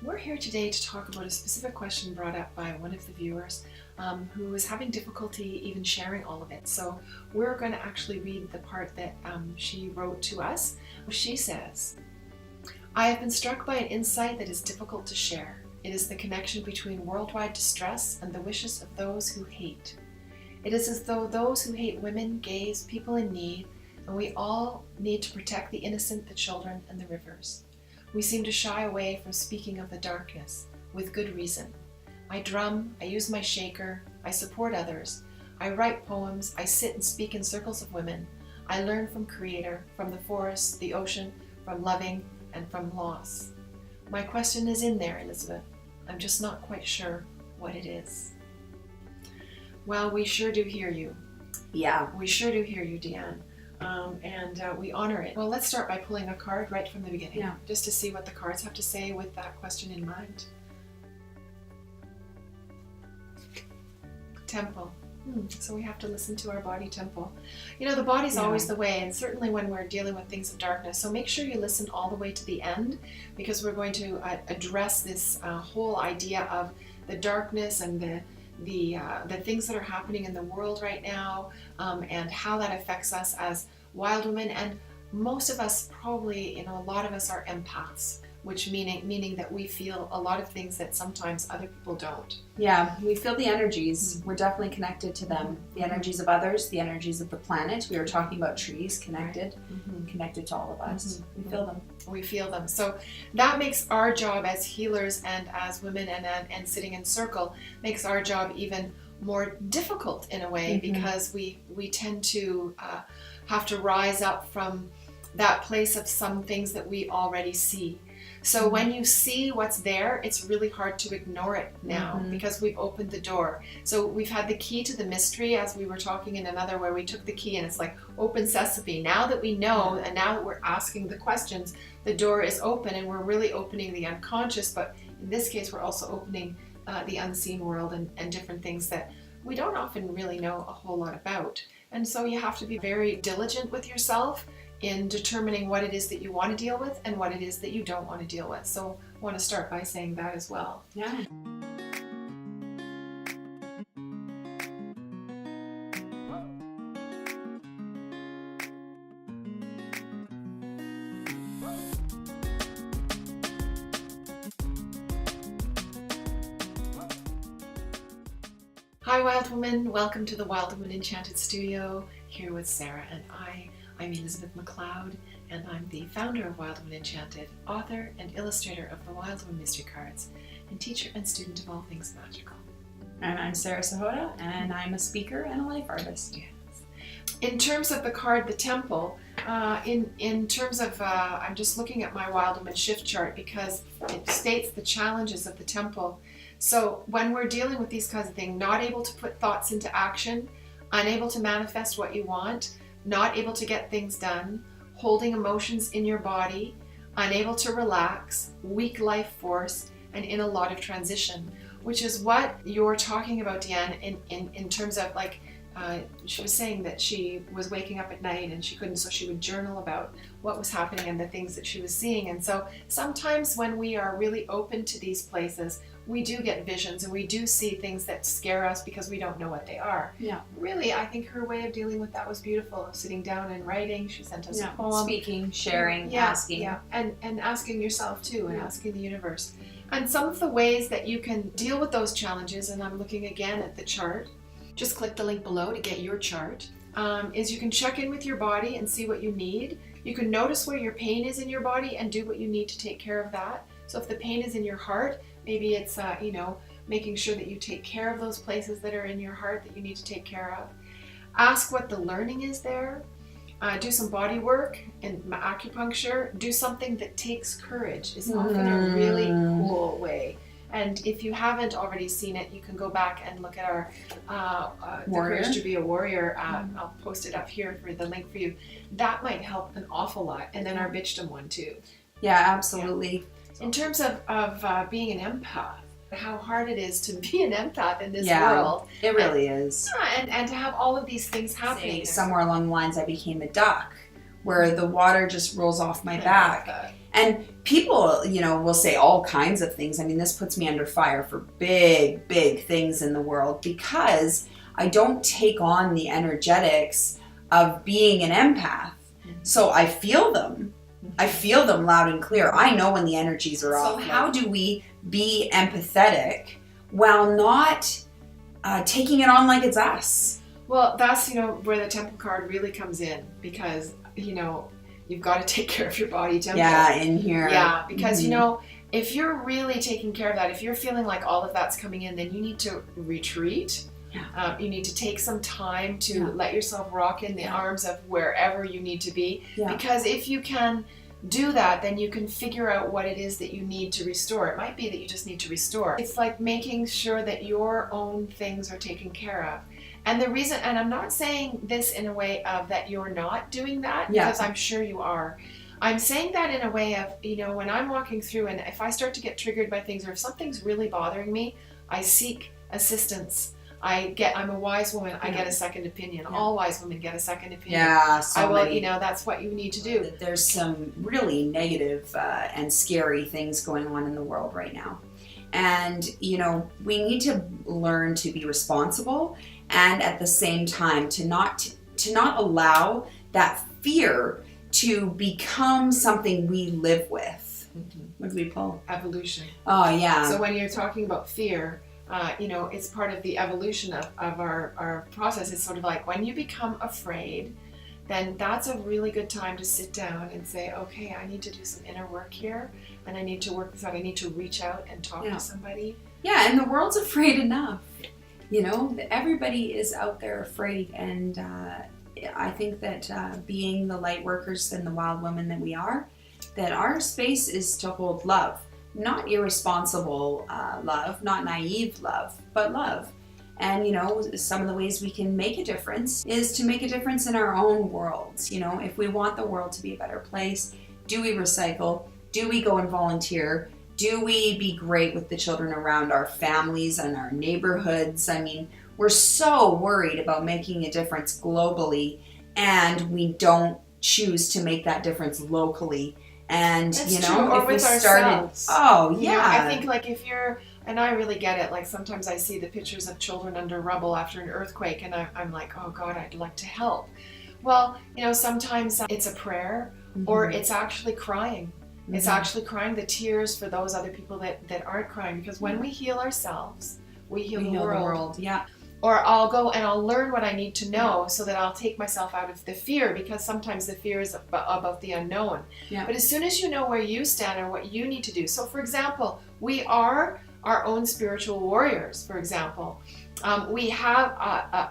We're here today to talk about a specific question brought up by one of the viewers who is having difficulty even sharing all of it. So we're going to actually read the part that she wrote to us. She says, "I have been struck by an insight that is difficult to share. It is the connection between worldwide distress and the wishes of those who hate. It is as though those who hate women, gays, people in need, and we all need to protect the innocent, the children, and the rivers. We seem to shy away from speaking of the darkness, with good reason. I drum, I use my shaker, I support others, I write poems, I sit and speak in circles of women. I learn from Creator, from the forest, the ocean, from loving, and from loss. My question is in there, Elizabeth. I'm just not quite sure what it is." Well, we sure do hear you. Yeah. We sure do hear you, Deanne. And we honor it. Well, let's start by pulling a card right from the beginning, just to see what the cards have to say with that question in mind. Temple. So we have to listen to our body temple. You know, the body's always the way, and certainly when we're dealing with things of darkness. So make sure you listen all the way to the end, because we're going to address this whole idea of the darkness and the things that are happening in the world right now, and how that affects us as wild women. And most of us probably, a lot of us are empaths, which meaning that we feel a lot of things that sometimes other people don't. Yeah, we feel the energies. We're definitely connected to them. The energies of others, the energies of the planet. We were talking about trees connected, connected to all of us. We feel them. We feel them. So that makes our job as healers and as women and sitting in circle makes our job even more difficult in a way, because we tend to have to rise up from that place of some things that we already see. So when you see what's there, it's really hard to ignore it now, because we've opened the door. So we've had the key to the mystery, as we were talking in another where we took the key and it's like open sesame. Now that we know, and now that we're asking the questions, the door is open, and we're really opening the unconscious. But in this case, we're also opening the unseen world and different things that we don't often really know a whole lot about. And so you have to be very diligent with yourself in determining what it is that you want to deal with and what it is that you don't want to deal with. So I want to start by saying that as well. Yeah. Hi Wild Woman, welcome to the Wild Woman Enchanted studio, here with Sarah and I'm Elizabeth McLeod, and I'm the founder of Wild Woman Enchanted, author and illustrator of the Wild Woman Mystery Cards, and teacher and student of all things magical. And I'm Sarah Sahota, and I'm a speaker and a life artist. Yes. In terms of the card, the Temple, in terms of, I'm just looking at my Wild Woman shift chart because it states the challenges of the Temple. So when we're dealing with these kinds of things, not able to put thoughts into action, unable to manifest what you want, not able to get things done, holding emotions in your body, unable to relax, weak life force, and in a lot of transition, which is what you're talking about, Deanne, in terms of like, she was saying that she was waking up at night and she couldn't, so she would journal about what was happening and the things that she was seeing. And so sometimes when we are really open to these places, we do get visions and we do see things that scare us because we don't know what they are. Yeah. Really, I think her way of dealing with that was beautiful, sitting down and writing. She sent us a poem. Speaking, sharing, asking. Yeah, and asking yourself too, and asking the universe. And some of the ways that you can deal with those challenges, and I'm looking again at the chart, just click the link below to get your chart, is you can check in with your body and see what you need. You can notice where your pain is in your body and do what you need to take care of that. So if the pain is in your heart, maybe it's, making sure that you take care of those places that are in your heart that you need to take care of. Ask what the learning is there. Do some body work and acupuncture. Do something that takes courage. It's often a really cool way. And if you haven't already seen it, you can go back and look at our The Courage to Be a Warrior. I'll post it up here for the link for you. That might help an awful lot. And then our Bitchdom one too. Yeah, absolutely. Yeah. In terms of being an empath, how hard it is to be an empath in this world. It really is. And to have all of these things happening. Somewhere along the lines I became a duck, where the water just rolls off my back. And people, will say all kinds of things. I mean, this puts me under fire for big, big things in the world because I don't take on the energetics of being an empath. So I feel them. I feel them loud and clear. I know when the energies are off. So how do we be empathetic while not taking it on like it's us? Well, that's, where the temple card really comes in because, you've got to take care of your body temple. Yeah, in here. Yeah, because, if you're really taking care of that, if you're feeling like all of that's coming in, then you need to retreat. Yeah. You need to take some time to let yourself rock in the arms of wherever you need to be. Yeah. Because if you can do that, then you can figure out what it is that you need to restore. It might be that you just need to restore. It's like making sure that your own things are taken care of. And the reason, and I'm not saying this in a way of that you're not doing that, because I'm sure you are. I'm saying that in a way of, when I'm walking through and if I start to get triggered by things or if something's really bothering me, I seek assistance. I'm a wise woman. I get a second opinion. Yeah. All wise women get a second opinion. Yeah, that's what you need to do. There's some really negative and scary things going on in the world right now. And, we need to learn to be responsible and at the same time to not allow that fear to become something we live with. Mm-hmm. What did we pull? Evolution. Oh, yeah. So when you're talking about fear, it's part of the evolution of our process. It's sort of like when you become afraid, then that's a really good time to sit down and say, okay, I need to do some inner work here and I need to work this out. I need to reach out and talk to somebody. Yeah, and the world's afraid enough. Everybody is out there afraid. And I think that being the light workers and the wild women that we are, that our space is to hold love. Not irresponsible love, not naive love, but love. And, some of the ways we can make a difference is to make a difference in our own worlds. If we want the world to be a better place, do we recycle? Do we go and volunteer? Do we be great with the children around our families and our neighborhoods? I mean, we're so worried about making a difference globally, and we don't choose to make that difference locally. And, that's true. Or if with we started, ourselves. oh, yeah. I think like if you're, and I really get it, like sometimes I see the pictures of children under rubble after an earthquake and I'm like, oh God, I'd like to help. Well, sometimes it's a prayer or it's actually crying. Mm-hmm. It's actually crying the tears for those other people that aren't crying, because when we heal ourselves, we heal the world. Yeah. Or I'll go and I'll learn what I need to know so that I'll take myself out of the fear, because sometimes the fear is about the unknown. Yeah. But as soon as you know where you stand and what you need to do. So for example, we are our own spiritual warriors, for example. We have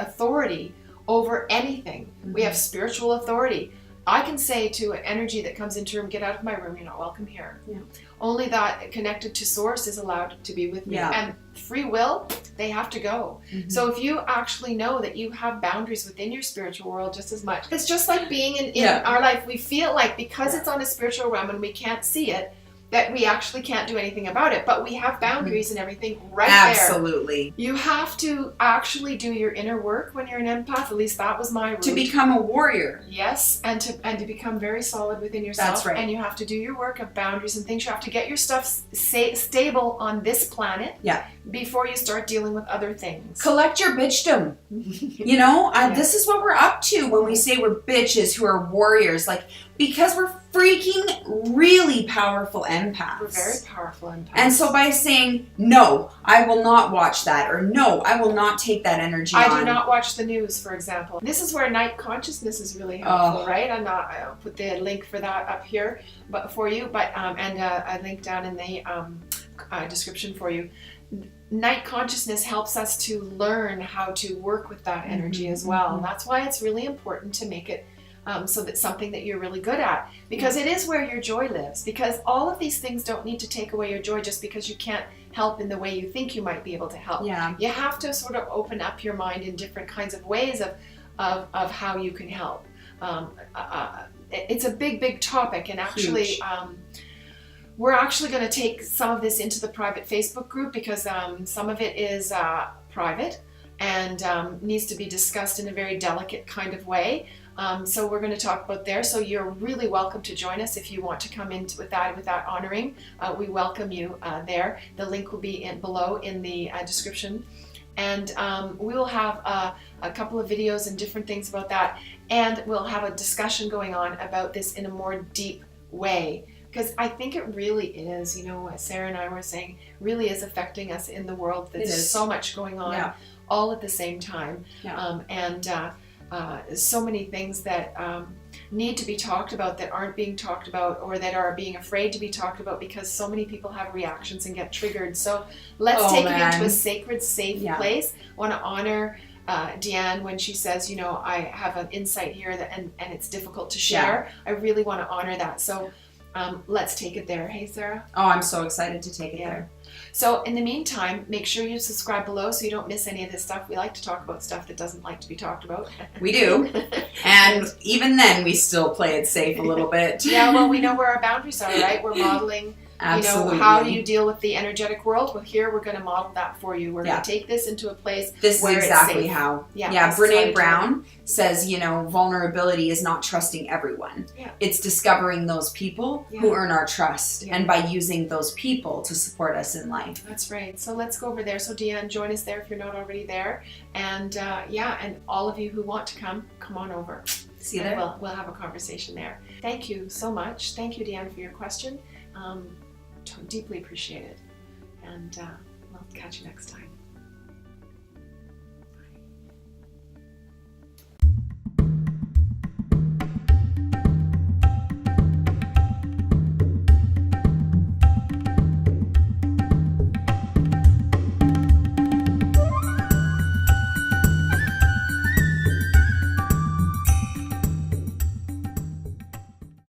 authority over anything. Mm-hmm. We have spiritual authority. I can say to an energy that comes into a room, get out of my room, you're not welcome here. Yeah. Only that connected to source is allowed to be with me. Yeah. And free will, they have to go. Mm-hmm. So if you actually know that you have boundaries within your spiritual world just as much, it's just like being in our life, we feel like because it's on a spiritual realm and we can't see it, that we actually can't do anything about it, but we have boundaries and everything right there. Absolutely. You have to actually do your inner work when you're an empath. At least that was my route. To become a warrior. Yes, and to become very solid within yourself. That's right. And you have to do your work of boundaries and things. You have to get your stuff stable on this planet. Yeah. Before you start dealing with other things. Collect your bitchdom. This is what we're up to when we say we're bitches who are warriors. Because we're freaking really powerful empaths. We're very powerful empaths. And so by saying, no, I will not watch that, or no, I will not take that energy on. I do not watch the news, for example. This is where night consciousness is really helpful, right? I'll put the link for that up here for you, and a link down in the description for you. Night consciousness helps us to learn how to work with that energy as well. Mm-hmm. That's why it's really important to make it so that's something that you're really good at, because it is where your joy lives. Because all of these things don't need to take away your joy just because you can't help in the way you think you might be able to help. Yeah. You have to sort of open up your mind in different kinds of ways of how you can help. It's a big topic, and actually we're actually going to take some of this into the private Facebook group, because some of it is private and needs to be discussed in a very delicate kind of way. So we're going to talk about there. So you're really welcome to join us if you want to come in with that honoring. We welcome you there. The link will be below in the description. And we will have a couple of videos and different things about that. And we'll have a discussion going on about this in a more deep way. Because I think it really is, you know, what Sarah and I were saying, really is affecting us in the world. There's so much going on all at the same time. So many things that need to be talked about that aren't being talked about, or that are being afraid to be talked about because so many people have reactions and get triggered. So let's take it into a sacred, safe place. I want to honor Deanne when she says, you know, I have an insight here and it's difficult to share. I really want to honor that. So let's take it there. Hey, Sarah? Oh, I'm so excited to take it there. So in the meantime, make sure you subscribe below so you don't miss any of this stuff. We like to talk about stuff that doesn't like to be talked about. We do. And even then, we still play it safe a little bit. Yeah, well, we know where our boundaries are, right? We're modeling, Absolutely. you know, how do you deal with the energetic world? Well, here we're going to model that for you. We're going to take this into a place where is exactly it's safe. how. Yeah, Brene Brown says, you know, vulnerability is not trusting everyone. It's discovering those people who earn our trust, and by using those people to support us in life. That's right. So let's go over there. So Deanne, join us there if you're not already there. And and all of you who want to come on over. See you there. We'll have a conversation there. Thank you so much. Thank you, Deanne, for your question. Deeply appreciate it. And we'll catch you next time.